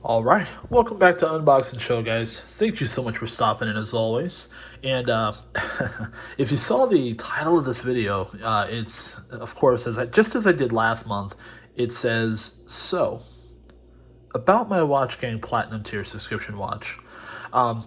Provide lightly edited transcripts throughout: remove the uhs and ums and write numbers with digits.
All right, welcome back to Unboxing Show, guys. Thank you so much for stopping in as always. And if you saw the title of this video, it's of course just as I did last month. It says so about my Watch Gang Platinum Tier subscription watch.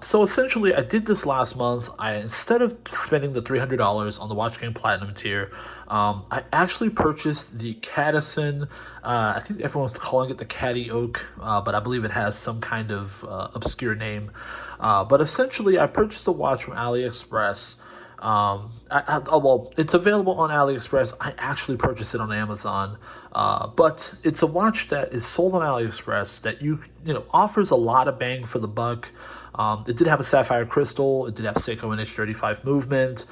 So essentially, I did this last month. Instead of spending the $300 on the Watch Gang Platinum tier, I actually purchased the Cadison. I think everyone's calling it the Caddy Oak, but I believe it has some kind of obscure name. But essentially, I purchased a watch from AliExpress. Well, it's available on AliExpress. I actually purchased it on Amazon, but it's a watch that is sold on AliExpress that offers a lot of bang for the buck. It did have a sapphire crystal. It did have Seiko NH35 movement,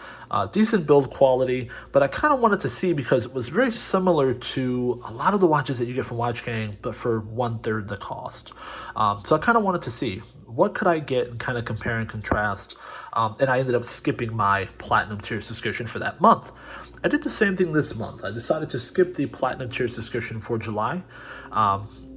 decent build quality. But I kind of wanted to see because it was very similar to a lot of the watches that you get from Watch Gang, but for 1/3 the cost. So I kind of wanted to see what could I get and kind of compare and contrast. And I ended up skipping my Platinum Tier subscription for that month. I did the same thing this month. I decided to skip the Platinum Tier subscription for July,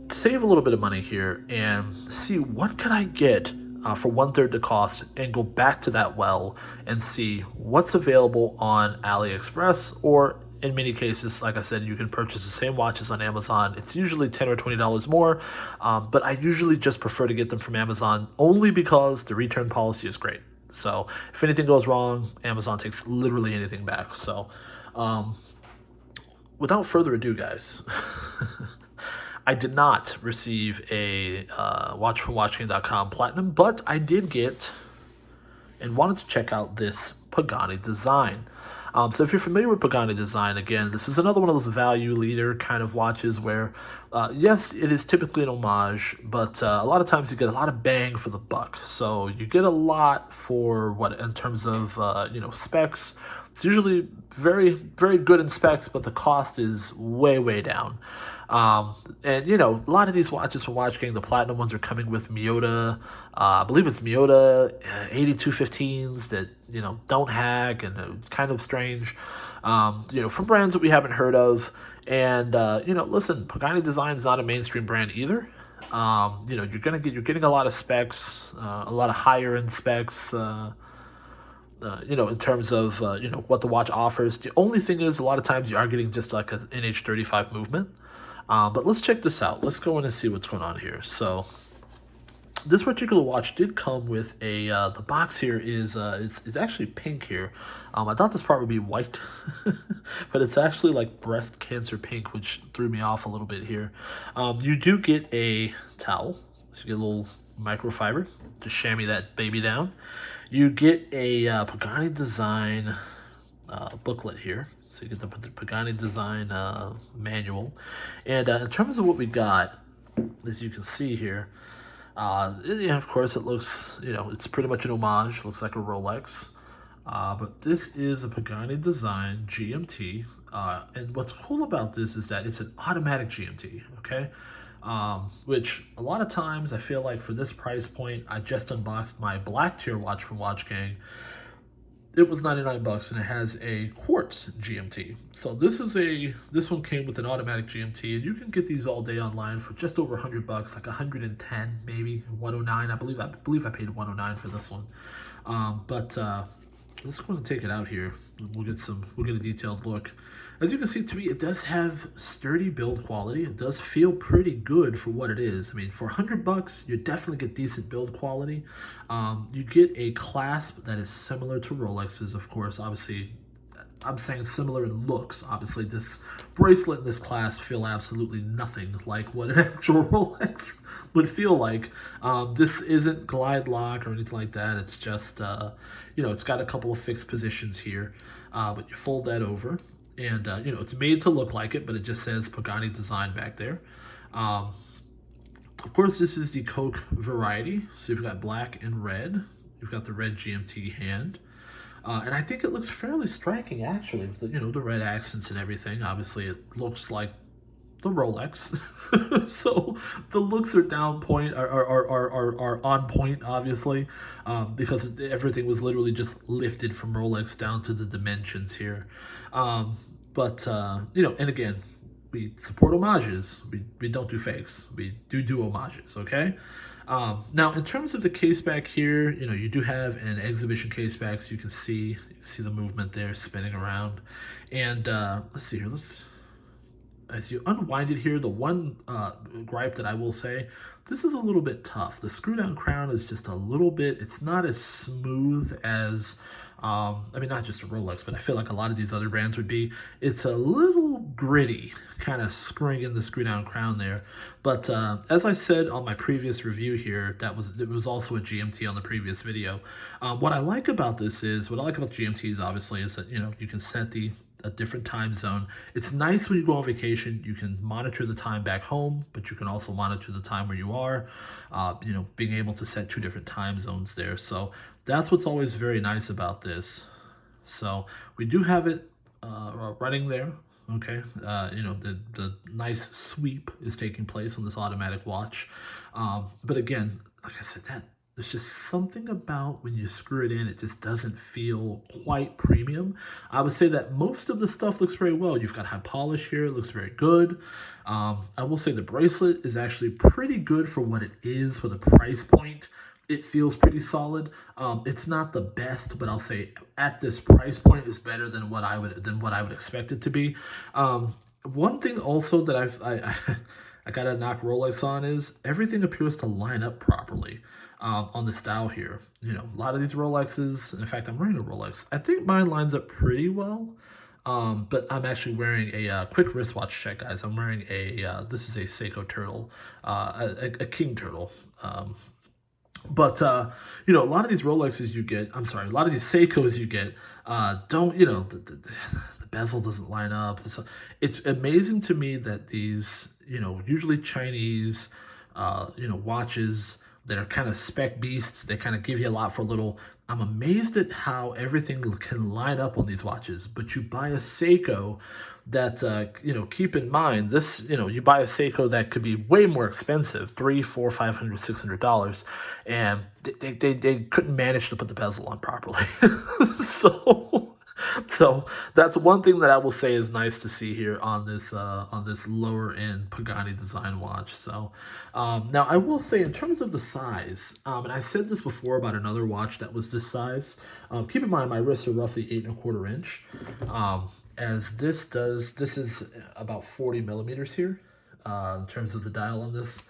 save a little bit of money here, and see what could I get for 1/3 the cost, and go back to that well and see what's available on AliExpress, or in many cases, like I said, you can purchase the same watches on Amazon. It's usually $10 or $20 more, but I usually just prefer to get them from Amazon only because the return policy is great. So if anything goes wrong, Amazon takes literally anything back. So without further ado, guys, I did not receive a watch from WatchGang.com Platinum, but I did get and wanted to check out this Pagani design. So if you're familiar with Pagani design, again, this is another one of those value leader kind of watches where, yes, it is typically an homage, but a lot of times you get a lot of bang for the buck. So you get a lot for what in terms of specs. It's usually very, very good in specs, but the cost is way, way down. And a lot of these watches from Watch Gang, the platinum ones, are coming with Miyota. I believe it's Miyota 8215s that don't hack and kind of strange. From brands that we haven't heard of. And listen, Pagani Design is not a mainstream brand either. You're getting a lot of specs, a lot of higher end specs. In terms of what the watch offers. The only thing is, a lot of times you are getting just like an NH35 movement. But let's check this out. Let's go in and see what's going on here. So this particular watch did come with a the box here is actually pink here. I thought this part would be white, but it's actually like breast cancer pink, which threw me off a little bit here. You do get a towel, so you get a little microfiber to chamois that baby down. You get a Pagani Design booklet here. So you get the Pagani Design manual. And in terms of what we got, as you can see here, of course it looks, it's pretty much an homage. Looks like a Rolex. But this is a Pagani Design GMT. And what's cool about this is that it's an automatic GMT, okay? Which a lot of times I feel like for this price point, I just unboxed my black tier watch from Watch Gang. It was $99 and it has a quartz GMT. So this one came with an automatic GMT, and you can get these all day online for just over $100, like 110 maybe, 109. I believe I paid 109 for this one. But let's go and take it out here. We'll get a detailed look. As you can see, to me, it does have sturdy build quality. It does feel pretty good for what it is. I mean, for $100, you definitely get decent build quality. You get a clasp that is similar to Rolex's, of course. Obviously, I'm saying similar in looks. Obviously, this bracelet and this clasp feel absolutely nothing like what an actual Rolex would feel like. This isn't glide lock or anything like that. It's just, it's got a couple of fixed positions here, but you fold that over. And, it's made to look like it, but it just says Pagani Design back there. Of course, this is the Coke variety. So you've got black and red. You've got the red GMT hand. And I think it looks fairly striking, actually, with the, the red accents and everything. Obviously, it looks like the Rolex. So the looks are down point, are on point, obviously, because everything was literally just lifted from Rolex down to the dimensions here. But and again, we support homages. We don't do fakes. We do homages, okay? Now, in terms of the case back here, you do have an exhibition case back, so you can see the movement there spinning around. And let's see here. As you unwind it here, the one gripe that I will say, this is a little bit tough. The screw down crown is just a little bit, it's not as smooth as, not just a Rolex, but I feel like a lot of these other brands would be. It's a little gritty, kind of screwing in the screw down crown there. But as I said on my previous review here, it was also a GMT on the previous video. What I like about GMTs, obviously, is that, you can set a different time zone. It's nice when you go on vacation, you can monitor the time back home, but you can also monitor the time where you are, being able to set 2 different time zones there. So that's what's always very nice about this. So we do have it running there. Okay, the nice sweep is taking place on this automatic watch. But again, like I said, there's just something about when you screw it in, it just doesn't feel quite premium. I would say that most of the stuff looks very well. You've got high polish here, it looks very good. I will say the bracelet is actually pretty good for what it is, for the price point. It feels pretty solid. It's not the best, but I'll say at this price point is better than what I would expect it to be. One thing also that I gotta knock Rolex on is everything appears to line up properly. On the style here. A lot of these Rolexes, in fact, I'm wearing a Rolex. I think mine lines up pretty well, but I'm actually wearing a quick wristwatch check, guys. I'm wearing this is a Seiko Turtle, a King Turtle. But a lot of these Rolexes you get, a lot of these Seikos you get, don't, the bezel doesn't line up. It's amazing to me that these, usually Chinese, watches that are kind of spec beasts, they kind of give you a lot for a little. I'm amazed at how everything can line up on these watches. But you buy a Seiko that, keep in mind, this, you buy a Seiko that could be way more expensive, $300, $400, $500, $600, and they couldn't manage to put the bezel on properly. So that's one thing that I will say is nice to see here on this lower end Pagani design watch. So now I will say in terms of the size, and I said this before about another watch that was this size. Keep in mind my wrists are roughly 8¼ inch. As this is about 40 millimeters here in terms of the dial on this.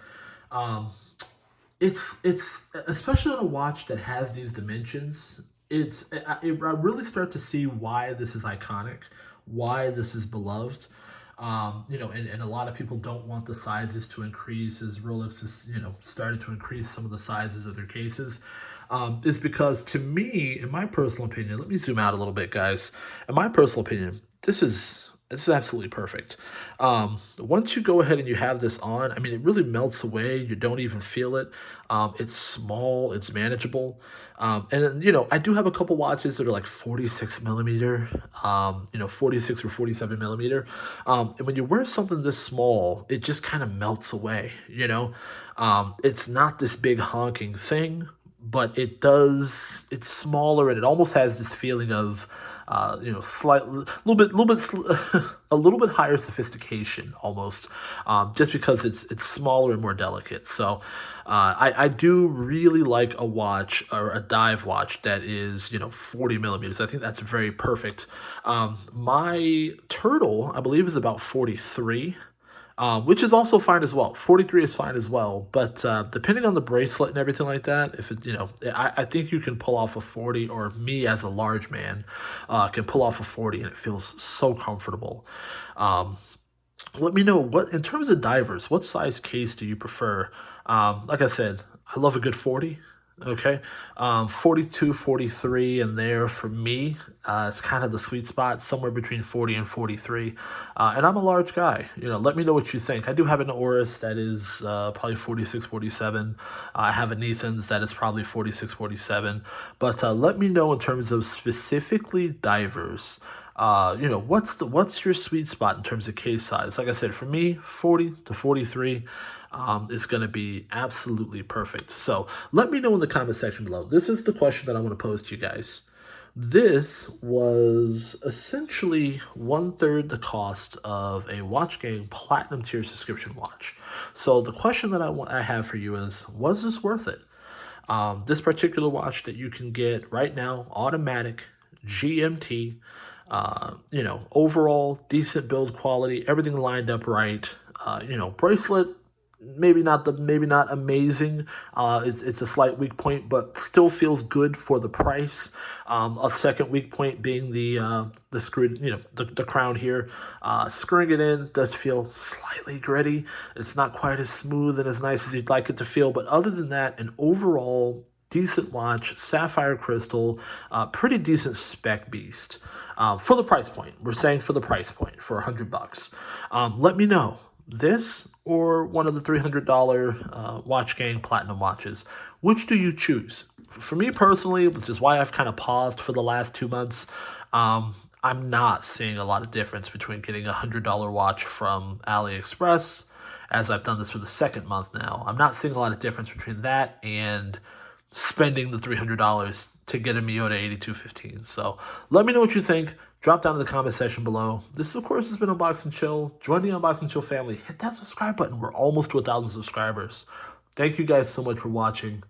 It's especially on a watch that has these dimensions. I really start to see why this is iconic, why this is beloved. And a lot of people don't want the sizes to increase as Rolex has, started to increase some of the sizes of their cases. Is because to me, in my personal opinion, let me zoom out a little bit, guys. In my personal opinion, this is absolutely perfect. Once you go ahead and you have this on, it really melts away. You don't even feel it. It's small, it's manageable. And I do have a couple watches that are like 46 millimeter, 46 or 47 millimeter. And when you wear something this small, it just kind of melts away, It's not this big honking thing, but it's smaller and it almost has this feeling of, a little bit higher sophistication almost, just because it's smaller and more delicate. So, I do really like a watch or a dive watch that is, 40 millimeters. I think that's very perfect. My Turtle, I believe, is about 43. Which is also fine as well. 43 is fine as well, but depending on the bracelet and everything like that, if it, I think you can pull off a 40, or me as a large man can pull off a 40, and it feels so comfortable. Let me know in terms of divers, what size case do you prefer? Like I said, I love a good 40. Okay, 42, 43, and there for me, it's kind of the sweet spot, somewhere between 40 and 43. And I'm a large guy. Let me know what you think. I do have an Oris that is probably 46, 47. I have a Nathan's that is probably 46, 47. But let me know in terms of specifically divers. You know, what's your sweet spot in terms of case size? Like I said, for me, 40 to 43 is going to be absolutely perfect. So let me know in the comment section below. This is the question that I want to pose to you guys. This was essentially 1/3 the cost of a Watch Gang Platinum Tier subscription watch. So the question that I have for you is, was this worth it? This particular watch that you can get right now, automatic, GMT, you know, overall decent build quality, everything lined up right. You know, bracelet, maybe not amazing. It's a slight weak point, but still feels good for the price. A second weak point being the screwed, you know, the crown here. Screwing it in does feel slightly gritty. It's not quite as smooth and as nice as you'd like it to feel, but other than that, an overall decent watch, sapphire crystal, pretty decent spec beast for the price point. We're saying for the price point, for $100. Let me know, this or one of the $300 Watch Gang Platinum watches. Which do you choose? For me personally, which is why I've kind of paused for the last 2 months, I'm not seeing a lot of difference between getting a $100 watch from AliExpress, as I've done this for the second month now. I'm not seeing a lot of difference between that and spending the $300 to get a Miyota 8215. So let me know what you think. Drop down in the comment section below. This, of course, has been Unbox and Chill. Join the Unbox and Chill family. Hit that subscribe button. We're almost to 1,000 subscribers. Thank you guys so much for watching.